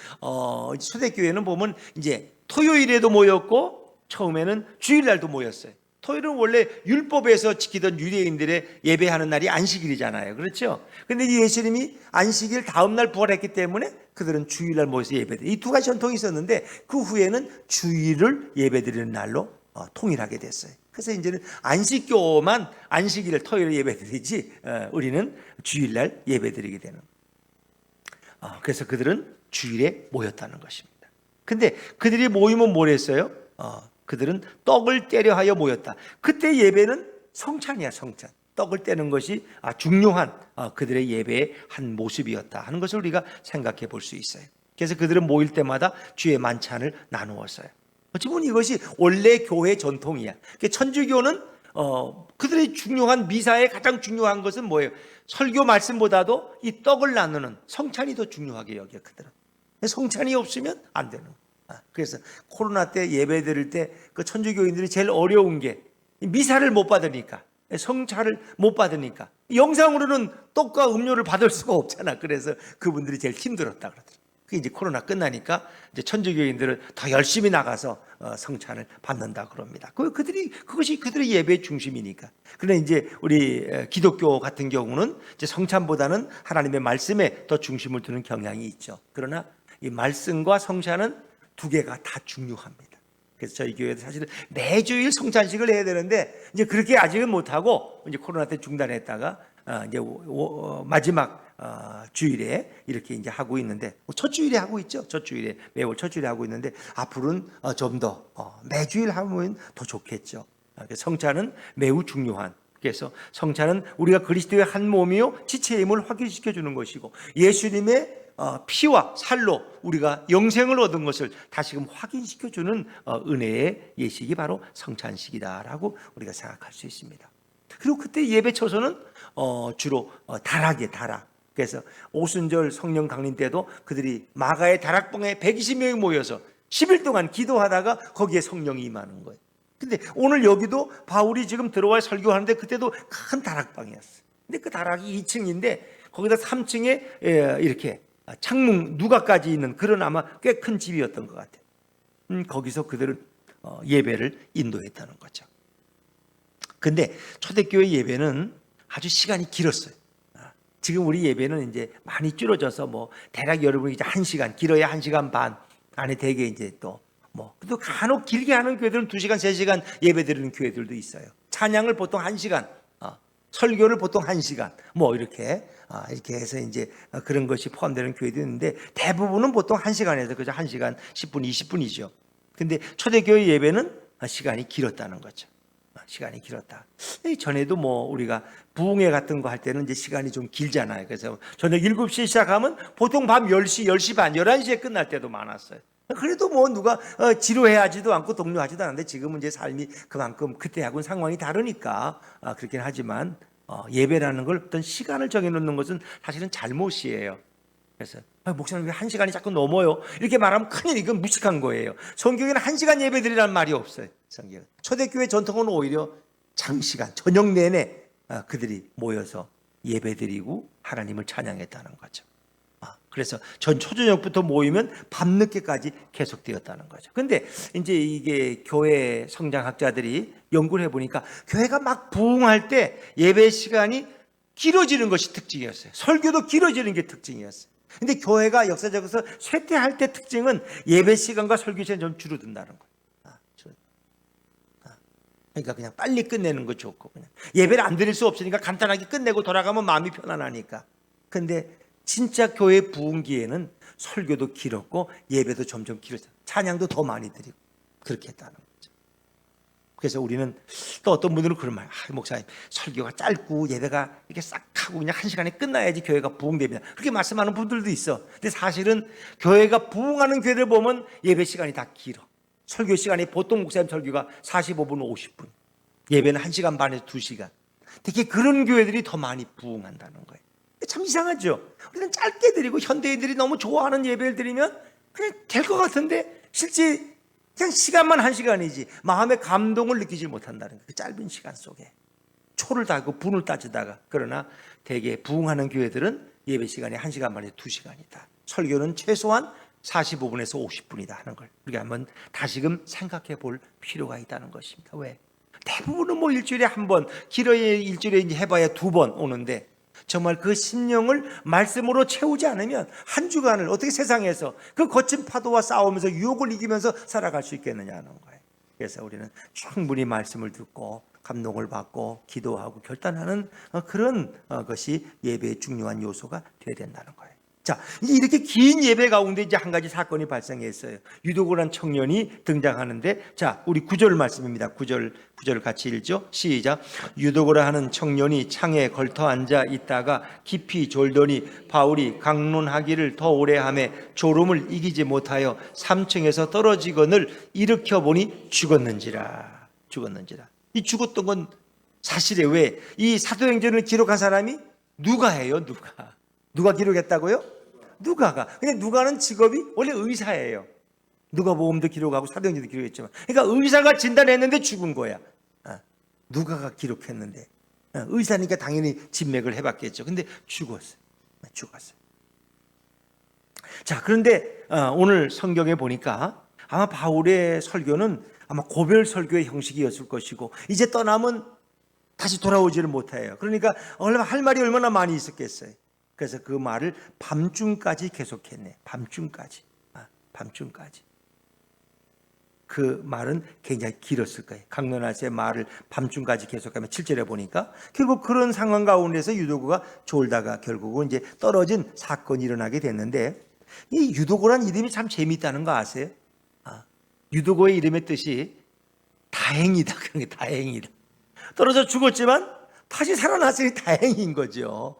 A: 초대교회는 보면 이제 토요일에도 모였고 처음에는 주일날도 모였어요. 토요일은 원래 율법에서 지키던 유대인들의 예배하는 날이 안식일이잖아요. 그렇죠? 근데 예수님이 안식일 다음 날 부활했기 때문에 그들은 주일날 모여서 예배드려요. 이 두 가지 전통이 있었는데 그 후에는 주일을 예배드리는 날로 통일하게 됐어요. 그래서 이제는 안식교만 안식일을 토요일에 예배드리지 우리는 주일날 예배드리게 되는. 그래서 그들은 주일에 모였다는 것입니다. 근데 그들이 모이면 뭘 했어요? 그들은 떡을 떼려 하여 모였다. 그때 예배는 성찬이야, 성찬. 떡을 떼는 것이 중요한 그들의 예배의 한 모습이었다 하는 것을 우리가 생각해 볼 수 있어요. 그래서 그들은 모일 때마다 주의 만찬을 나누었어요. 어찌 보면 이것이 원래 교회 전통이야. 천주교는 그들의 중요한 미사의 가장 중요한 것은 뭐예요? 설교 말씀보다도 이 떡을 나누는 성찬이 더 중요하게 여겨 그들은. 성찬이 없으면 안 되는 거예요. 그래서 코로나 때 예배 드릴 때 그 천주교인들이 제일 어려운 게 미사를 못 받으니까, 성찬을 못 받으니까 영상으로는 떡과 음료를 받을 수가 없잖아. 그래서 그분들이 제일 힘들었다 그러더라고요. 그게 이제 코로나 끝나니까 이제 천주교인들은 더 열심히 나가서 성찬을 받는다 그럽니다. 그것이 그들의 예배의 중심이니까. 그런데 이제 우리 기독교 같은 경우는 이제 성찬보다는 하나님의 말씀에 더 중심을 두는 경향이 있죠. 그러나 이 말씀과 성찬은 두 개가 다 중요합니다. 그래서 저희 교회도 사실은 매주일 성찬식을 해야 되는데 이제 그렇게 아직은 못하고 이제 코로나 때 중단했다가 이제 마지막 주일에 이렇게 이제 하고 있는데 첫 주일에 하고 있죠. 첫 주일에 매월 첫 주일에 하고 있는데 앞으로는 좀 더 매주일 하면 더 좋겠죠. 성찬은 매우 중요한. 그래서 성찬은 우리가 그리스도의 한 몸이요 지체의 힘을 확인시켜 주는 것이고 예수님의 피와 살로 우리가 영생을 얻은 것을 다시금 확인시켜주는 은혜의 예식이 바로 성찬식이다라고 우리가 생각할 수 있습니다. 그리고 그때 예배 처소는 주로 다락. 그래서 오순절 성령 강림 때도 그들이 마가의 다락방에 120명이 모여서 10일 동안 기도하다가 거기에 성령이 임하는 거예요. 근데 오늘 여기도 바울이 지금 들어와 설교하는데 그때도 큰 다락방이었어요. 근데 그 다락이 2층인데 거기다 3층에 이렇게 창문 누가까지 있는 그런 아마 꽤 큰 집이었던 것 같아요. 거기서 그들은 예배를 인도했다는 거죠. 근데 초대교회 예배는 아주 시간이 길었어요. 지금 우리 예배는 이제 많이 줄어져서 뭐 대략 여러분이 이제 1시간, 길어야 1시간 반 안에 되게 이제 또 또 간혹 길게 하는 교회들은 2시간, 3시간 예배 드리는 교회들도 있어요. 찬양을 보통 1시간, 설교를 보통 1시간, 이렇게 해서 이제 그런 것이 포함되는 교회도 있는데 대부분은 보통 1시간에서 그저 1시간 10분, 20분이죠. 근데 초대교회 예배는 시간이 길었다는 거죠. 시간이 길었다. 전에도 우리가 부흥회 같은 거 할 때는 이제 시간이 좀 길잖아요. 그래서 저녁 7시에 시작하면 보통 밤 10시, 10시 반, 11시에 끝날 때도 많았어요. 그래도 누가 지루해하지도 않고 독려하지도 않는데 지금은 이제 삶이 그만큼 그때하고는 상황이 다르니까 그렇긴 하지만 예배라는 걸 어떤 시간을 정해놓는 것은 사실은 잘못이에요. 그래서 목사님 왜 1시간이 자꾸 넘어요? 이렇게 말하면 큰일, 이건 무식한 거예요. 성경에는 1시간 예배 드리라는 말이 없어요. 성경. 초대교회 전통은 오히려 장시간, 저녁 내내 그들이 모여서 예배 드리고 하나님을 찬양했다는 거죠. 그래서 전 초저녁부터 모이면 밤늦게까지 계속되었다는 거죠. 근데 이제 이게 교회 성장학자들이 연구를 해보니까 교회가 막 부흥할 때 예배 시간이 길어지는 것이 특징이었어요. 설교도 길어지는 게 특징이었어요. 근데 교회가 역사적으로 쇠퇴할 때 특징은 예배 시간과 설교 시간이 좀 줄어든다는 거예요. 그러니까 그냥 빨리 끝내는 거 좋고, 그냥 예배를 안 드릴 수 없으니까 간단하게 끝내고 돌아가면 마음이 편안하니까. 근데 진짜 교회 부흥기에는 설교도 길었고 예배도 점점 길었어요. 찬양도 더 많이 드리고 그렇게 했다는 거죠. 그래서 우리는 또 어떤 분들은 그런 말, 목사님 설교가 짧고 예배가 이렇게 싹 하고 그냥 1시간에 끝나야지 교회가 부흥됩니다. 그렇게 말씀하는 분들도 있어. 근데 사실은 교회가 부흥하는 교회를 보면 예배 시간이 다 길어. 설교 시간이 보통 목사님 설교가 45분, 50분. 예배는 1시간 반에서 2시간. 특히 그런 교회들이 더 많이 부흥한다는 거예요. 참 이상하죠. 우리는 짧게 드리고 현대인들이 너무 좋아하는 예배를 드리면 그냥 될 것 같은데 실제 그냥 시간만 1시간이지 마음의 감동을 느끼지 못한다는 거예요. 그 짧은 시간 속에 초를 달고 분을 따지다가. 그러나 대개 부흥하는 교회들은 예배 시간이 1시간 만에 2시간이다. 설교는 최소한 45분에서 50분이다 하는 걸 우리가 한번 다시금 생각해 볼 필요가 있다는 것입니다. 왜? 대부분은 일주일에 한 번, 길어야 일주일에 이제 해봐야 2번 오는데 정말 그 심령을 말씀으로 채우지 않으면 한 주간을 어떻게 세상에서 그 거친 파도와 싸우면서 유혹을 이기면서 살아갈 수 있겠느냐는 거예요. 그래서 우리는 충분히 말씀을 듣고 감동을 받고 기도하고 결단하는 그런 것이 예배의 중요한 요소가 되어야 된다는 거예요. 자, 이렇게 긴 예배 가운데 이제 한 가지 사건이 발생했어요. 유도고란 청년이 등장하는데, 자, 우리 9절 말씀입니다. 9절 같이 읽죠. 시작. 유도고라 하는 청년이 창에 걸터 앉아 있다가 깊이 졸더니 바울이 강론하기를 더 오래 하매 졸음을 이기지 못하여 3층에서 떨어지거늘 일으켜 보니 죽었는지라. 이 죽었던 건 사실에 왜 이 사도행전을 기록한 사람이 누가예요? 누가 기록했다고요? 누가가. 근데 누가는 직업이 원래 의사예요. 누가복음도 기록하고 사도행전도 기록했지만, 그러니까 의사가 진단했는데 죽은 거야. 누가가 기록했는데 의사니까 당연히 진맥을 해봤겠죠. 근데 죽었어요. 자, 그런데 오늘 성경에 보니까 아마 바울의 설교는 아마 고별 설교의 형식이었을 것이고, 이제 떠나면 다시 돌아오지를 못해요. 그러니까 할 말이 얼마나 많이 있었겠어요. 그래서 그 말을 밤중까지 계속했네. 밤중까지. 그 말은 굉장히 길었을 거예요. 강론하세의 말을 밤중까지 계속하면 7절에 보니까 결국 그런 상황 가운데서 유도고가 졸다가 결국은 이제 떨어진 사건이 일어나게 됐는데, 이 유도고란 이름이 참 재미있다는 거 아세요? 유도고의 이름의 뜻이 다행이다. 그런 게 다행이다. 떨어져 죽었지만 다시 살아났으니 다행인 거죠.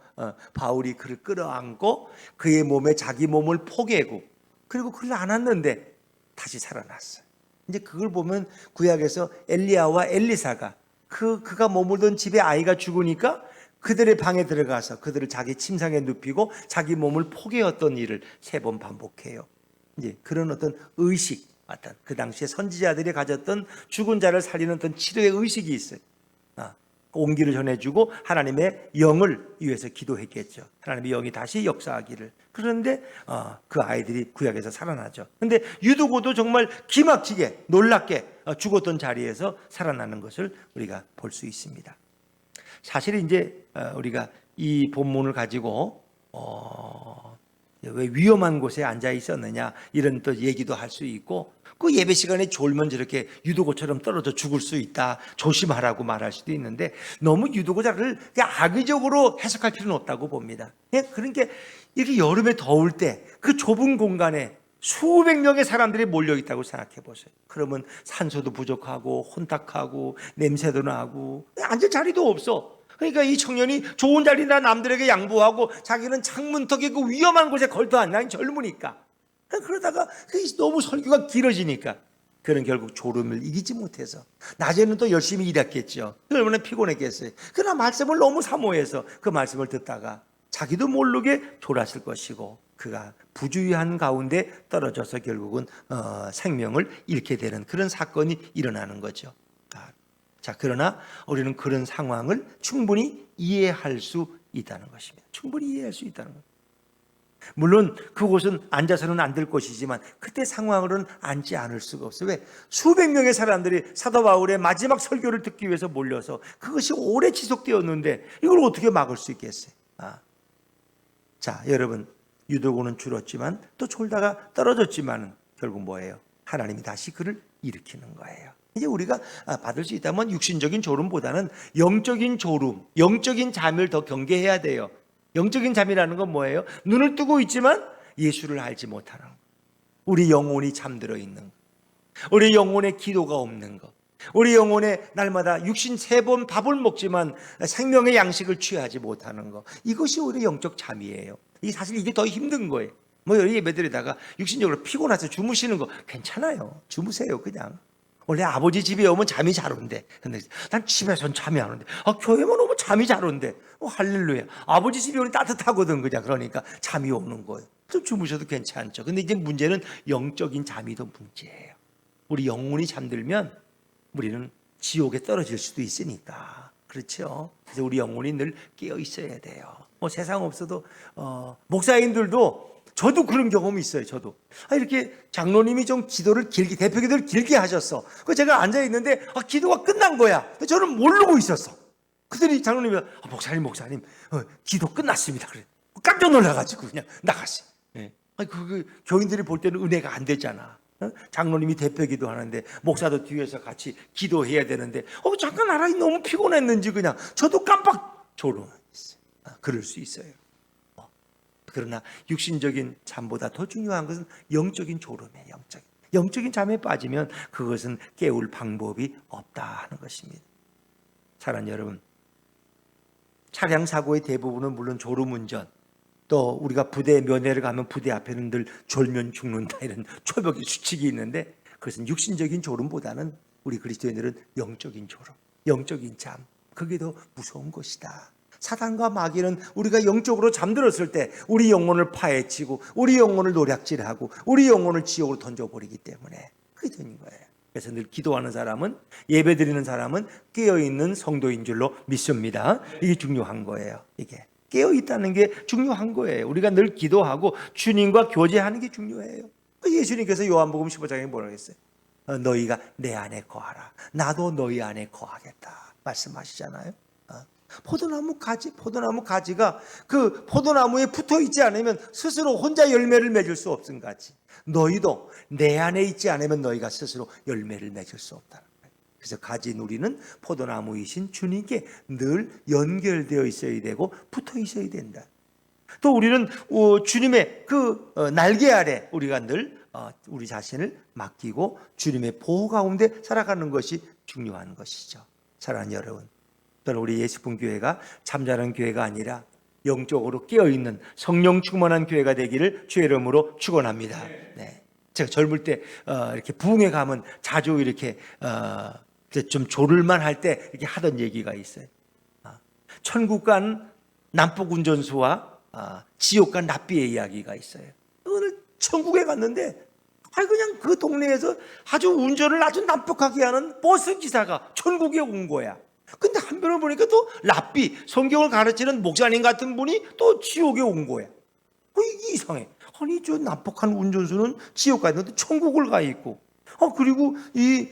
A: 바울이 그를 끌어안고 그의 몸에 자기 몸을 포개고 그리고 그를 안았는데 다시 살아났어요. 이제 그걸 보면 구약에서 엘리야와 엘리사가 그가 머물던 집에 아이가 죽으니까 그들의 방에 들어가서 그들을 자기 침상에 눕히고 자기 몸을 포개었던 일을 3번 반복해요. 이제 그런 어떤 의식, 그 당시에 선지자들이 가졌던 죽은 자를 살리는 어떤 치료의 의식이 있어요. 온기를 전해주고 하나님의 영을 위해서 기도했겠죠. 하나님의 영이 다시 역사하기를. 그런데 그 아이들이 구약에서 살아나죠. 그런데 유두고도 정말 기막히게 놀랍게 죽었던 자리에서 살아나는 것을 우리가 볼 수 있습니다. 사실 이제 우리가 이 본문을 가지고 왜 위험한 곳에 앉아 있었느냐 이런 또 얘기도 할 수 있고, 그 예배 시간에 졸면 저렇게 유도고처럼 떨어져 죽을 수 있다, 조심하라고 말할 수도 있는데, 너무 유도고자를 악의적으로 해석할 필요는 없다고 봅니다. 그러니까 이렇게 여름에 더울 때 그 좁은 공간에 수백 명의 사람들이 몰려 있다고 생각해 보세요. 그러면 산소도 부족하고 혼탁하고 냄새도 나고 앉을 자리도 없어. 그러니까 이 청년이 좋은 자리나 남들에게 양보하고 자기는 창문턱에 그 위험한 곳에 걸터 앉아, 젊으니까. 그러다가 너무 설교가 길어지니까 그는 결국 졸음을 이기지 못해서 낮에는 또 열심히 일했겠죠. 얼마나 피곤했겠어요. 그러나 말씀을 너무 사모해서 그 말씀을 듣다가 자기도 모르게 졸았을 것이고, 그가 부주의한 가운데 떨어져서 결국은 생명을 잃게 되는 그런 사건이 일어나는 거죠. 자, 그러나 우리는 그런 상황을 충분히 이해할 수 있다는 것입니다. 충분히 이해할 수 있다는 것. 물론 그곳은 앉아서는 안 될 것이지만 그때 상황으로는 앉지 않을 수가 없어요. 왜? 수백 명의 사람들이 사도 바울의 마지막 설교를 듣기 위해서 몰려서 그것이 오래 지속되었는데 이걸 어떻게 막을 수 있겠어요? 자, 여러분, 유도고는 줄었지만 또 졸다가 떨어졌지만 결국 뭐예요? 하나님이 다시 그를 일으키는 거예요. 이제 우리가 받을 수 있다면 육신적인 졸음보다는 영적인 졸음, 영적인 잠을 더 경계해야 돼요. 영적인 잠이라는 건 뭐예요? 눈을 뜨고 있지만 예수를 알지 못하는 것, 우리 영혼이 잠들어 있는 것, 우리 영혼에 기도가 없는 것, 우리 영혼에 날마다 육신 3번 밥을 먹지만 생명의 양식을 취하지 못하는 것, 이것이 우리 영적 잠이에요. 사실 이게 더 힘든 거예요. 여러 예배드리다가 육신적으로 피곤해서 주무시는 거 괜찮아요. 주무세요. 그냥. 원래 아버지 집에 오면 잠이 잘 온대. 근데 난 집에선 잠이 안 온대. 교회만 오면 잠이 잘 온대. 할렐루야. 아버지 집에 오면 따뜻하거든. 그냥. 그러니까 잠이 오는 거예요. 좀 주무셔도 괜찮죠. 근데 이제 문제는 영적인 잠이 더 문제예요. 우리 영혼이 잠들면 우리는 지옥에 떨어질 수도 있으니까. 그렇죠. 그래서 우리 영혼이 늘 깨어 있어야 돼요. 세상 없어도 목사님들도, 저도 그런 경험이 있어요. 저도 이렇게 장로님이 좀 기도를 길게, 대표 기도를 길게 하셨어. 그 제가 앉아 있는데 기도가 끝난 거야. 저는 모르고 있었어. 그랬더니 장로님이 목사님 기도 끝났습니다. 그래. 깜짝 놀라가지고 그냥 나갔어요. 그 교인들이 볼 때는 은혜가 안 되잖아. 장로님이 대표 기도하는데 목사도 뒤에서 같이 기도해야 되는데 잠깐 알아, 너무 피곤했는지 그냥 저도 깜빡 졸음했어요. 그럴 수 있어요. 그러나 육신적인 잠보다 더 중요한 것은 영적인 졸음이에요. 영적인 잠에 빠지면 그것은 깨울 방법이 없다 하는 것입니다. 사랑하는 여러분, 차량 사고의 대부분은 물론 졸음운전, 또 우리가 부대 면회를 가면 부대 앞에는 늘 졸면 죽는다 이런 초벽의 수칙이 있는데, 그것은 육신적인 졸음보다는 우리 그리스도인들은 영적인 졸음, 영적인 잠, 그게 더 무서운 것이다. 사단과 마귀는 우리가 영적으로 잠들었을 때 우리 영혼을 파헤치고 우리 영혼을 노략질하고 우리 영혼을 지옥으로 던져버리기 때문에 그게 되는 거예요. 그래서 늘 기도하는 사람은, 예배드리는 사람은 깨어있는 성도인 줄로 믿습니다. 이게 중요한 거예요. 이게 깨어있다는 게 중요한 거예요. 우리가 늘 기도하고 주님과 교제하는 게 중요해요. 예수님께서 요한복음 15장에 뭐라고 했어요? 너희가 내 안에 거하라, 나도 너희 안에 거하겠다 말씀하시잖아요. 포도나무 가지가 그 포도나무에 붙어 있지 않으면 스스로 혼자 열매를 맺을 수 없음 같이, 너희도 내 안에 있지 않으면 너희가 스스로 열매를 맺을 수 없다는 거예요. 그래서 가지 누리는 포도나무이신 주님께 늘 연결되어 있어야 되고 붙어 있어야 된다. 또 우리는 주님의 그 날개 아래 우리가 늘 우리 자신을 맡기고 주님의 보호 가운데 살아가는 것이 중요한 것이죠. 사랑하는 여러분, 저는 우리 예수분교회가 잠자는 교회가 아니라 영적으로 깨어있는 성령 충만한 교회가 되기를 주의 이름으로 축원합니다. 네. 제가 젊을 때 이렇게 부흥회 가면 자주 이렇게 좀 졸을만 할 때 이렇게 하던 얘기가 있어요. 천국 간 남북 운전수와 지옥 간 납비의 이야기가 있어요. 오늘 천국에 갔는데 그냥 그 동네에서 아주 운전을 아주 남북하게 하는 버스 기사가 천국에 온 거야. 근데 한편으로 보니까 또 랍비, 성경을 가르치는 목사님 같은 분이 또 지옥에 온 거야. 이게 이상해. 아니, 저 남북한 운전수는 지옥 가 있는데 천국을 가 있고, 그리고 이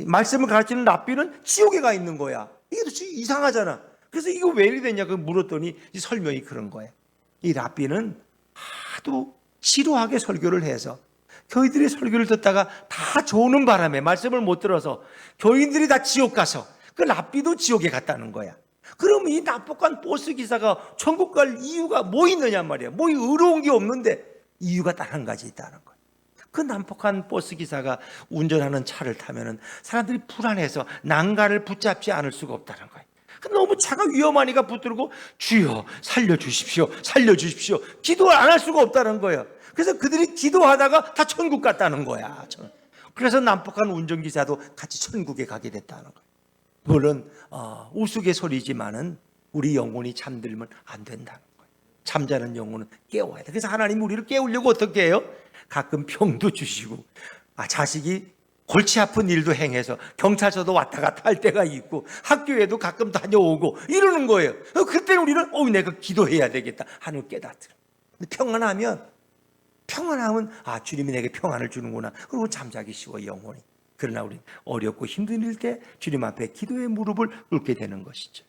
A: 말씀을 가르치는 랍비는 지옥에 가 있는 거야. 이게 도대체 이상하잖아. 그래서 이거 왜 이렇게 됐냐고 물었더니 이 설명이 그런 거예요. 이 랍비는 하도 지루하게 설교를 해서 교인들이 설교를 듣다가 다 조는 바람에 말씀을 못 들어서 교인들이 다 지옥 가서 그 랍비도 지옥에 갔다는 거야. 그럼 이 나복한 버스 기사가 천국 갈 이유가 뭐 있느냐 말이야. 뭐 의로운 게 없는데 이유가 딱 한 가지 있다는 거야. 그 난폭한 버스 기사가 운전하는 차를 타면은 사람들이 불안해서 난간을 붙잡지 않을 수가 없다는 거예요. 너무 차가 위험하니까 붙들고 주여 살려주십시오, 살려주십시오. 기도를 안 할 수가 없다는 거예요. 그래서 그들이 기도하다가 다 천국 갔다는 거야. 그래서 난폭한 운전기사도 같이 천국에 가게 됐다는 거예요. 물론 우스갯소리지만은 우리 영혼이 잠들면 안 된다는 거예요. 잠자는 영혼은 깨워야 돼. 그래서 하나님 우리를 깨우려고 어떻게 해요? 가끔 병도 주시고 자식이 골치 아픈 일도 행해서 경찰서도 왔다 갔다 할 때가 있고 학교에도 가끔 다녀오고 이러는 거예요. 그때는 우리는 내가 기도해야 되겠다 하는 깨닫들어. 평안하면 주님이 내게 평안을 주는구나. 그리고 잠자기 쉬워 영혼이. 그러나 우리는 어렵고 힘든 일 때 주님 앞에 기도의 무릎을 꿇게 되는 것이죠.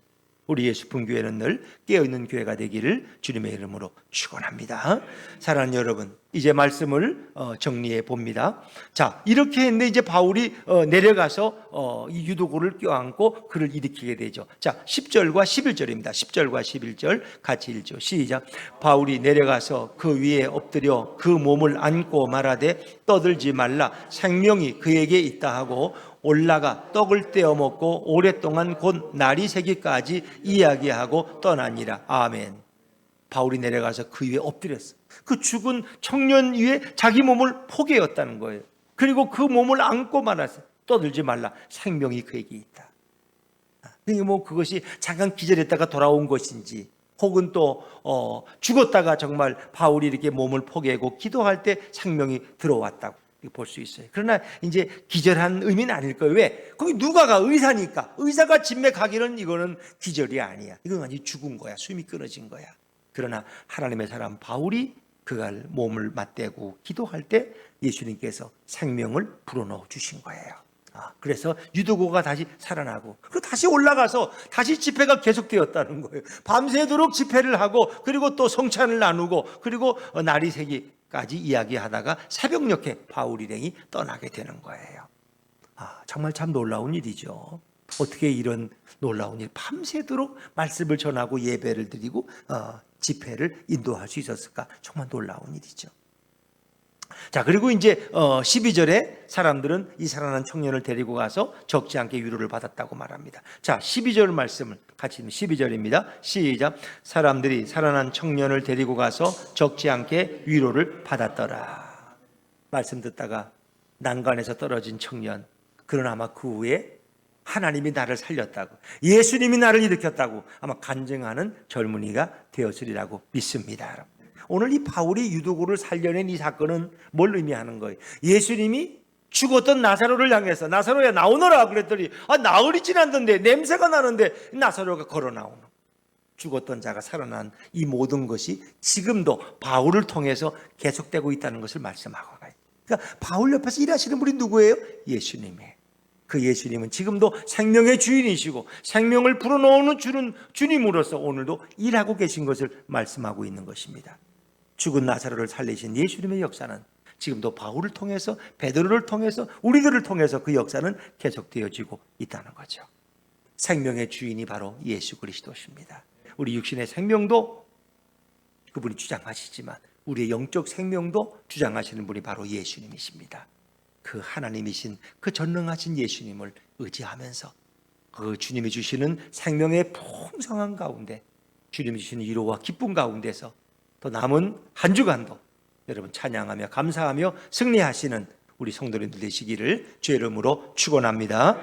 A: 우리 예수품교회는 늘 깨어있는 교회가 되기를 주님의 이름으로 축원합니다. 사랑하는 여러분, 이제 말씀을 정리해 봅니다. 자, 이렇게 했는데 이제 바울이 내려가서 이 유도고를 껴안고 그를 일으키게 되죠. 자, 10절과 11절입니다. 10절과 11절 같이 읽죠. 시작. 바울이 내려가서 그 위에 엎드려 그 몸을 안고 말하되 떠들지 말라, 생명이 그에게 있다 하고 올라가 떡을 떼어 먹고 오랫동안 곧 날이 새기까지 이야기하고 떠나니라. 아멘. 바울이 내려가서 그 위에 엎드렸어. 그 죽은 청년 위에 자기 몸을 포개었다는 거예요. 그리고 그 몸을 안고 말았어요. 떠들지 말라, 생명이 그에게 있다. 그것이 잠깐 기절했다가 돌아온 것인지, 혹은 또 죽었다가 정말 바울이 이렇게 몸을 포개고 기도할 때 생명이 들어왔다고 볼 수 있어요. 그러나 이제 기절한 의미는 아닐 거예요. 왜? 거기 누가가 의사니까. 의사가 진맥하기는 이거는 기절이 아니야. 이건 완전히 죽은 거야. 숨이 끊어진 거야. 그러나 하나님의 사람 바울이 그갈 몸을 맞대고 기도할 때 예수님께서 생명을 불어넣어 주신 거예요. 그래서 유두고가 다시 살아나고, 그리고 다시 올라가서 다시 집회가 계속되었다는 거예요. 밤새도록 집회를 하고, 그리고 또 성찬을 나누고, 그리고 날이 새기까지 이야기하다가 새벽녘에 바울 일행이 떠나게 되는 거예요. 정말 참 놀라운 일이죠. 어떻게 이런 놀라운 일, 밤새도록 말씀을 전하고 예배를 드리고 집회를 인도할 수 있었을까? 정말 놀라운 일이죠. 자, 그리고 이제 12절에 사람들은 이 살아난 청년을 데리고 가서 적지 않게 위로를 받았다고 말합니다. 자, 12절 말씀을 같이 읽는 12절입니다. 시작. 사람들이 살아난 청년을 데리고 가서 적지 않게 위로를 받았더라. 말씀 듣다가 난간에서 떨어진 청년, 그러나 아마 그 후에 하나님이 나를 살렸다고, 예수님이 나를 일으켰다고 아마 간증하는 젊은이가 되었으리라고 믿습니다. 오늘 이 바울이 유두고를 살려낸 이 사건은 뭘 의미하는 거예요? 예수님이 죽었던 나사로를 향해서 나사로야 나오너라 그랬더니 나흘이지 않던데 냄새가 나는데 나사로가 걸어 나오는, 죽었던 자가 살아난 이 모든 것이 지금도 바울을 통해서 계속되고 있다는 것을 말씀하고 가요. 그러니까 바울 옆에서 일하시는 분이 누구예요? 예수님이에요. 그 예수님은 지금도 생명의 주인이시고 생명을 불어넣는 주님으로서 오늘도 일하고 계신 것을 말씀하고 있는 것입니다. 죽은 나사로를 살리신 예수님의 역사는 지금도 바울을 통해서, 베드로를 통해서, 우리들을 통해서 그 역사는 계속되어지고 있다는 거죠. 생명의 주인이 바로 예수 그리스도십니다. 우리 육신의 생명도 그분이 주장하시지만 우리의 영적 생명도 주장하시는 분이 바로 예수님이십니다. 그 하나님이신 그 전능하신 예수님을 의지하면서 그 주님이 주시는 생명의 풍성한 가운데, 주님이 주시는 위로와 기쁨 가운데서 또 남은 한 주간도 여러분 찬양하며 감사하며 승리하시는 우리 성도님들 되시기를 주의 이름으로 축원합니다.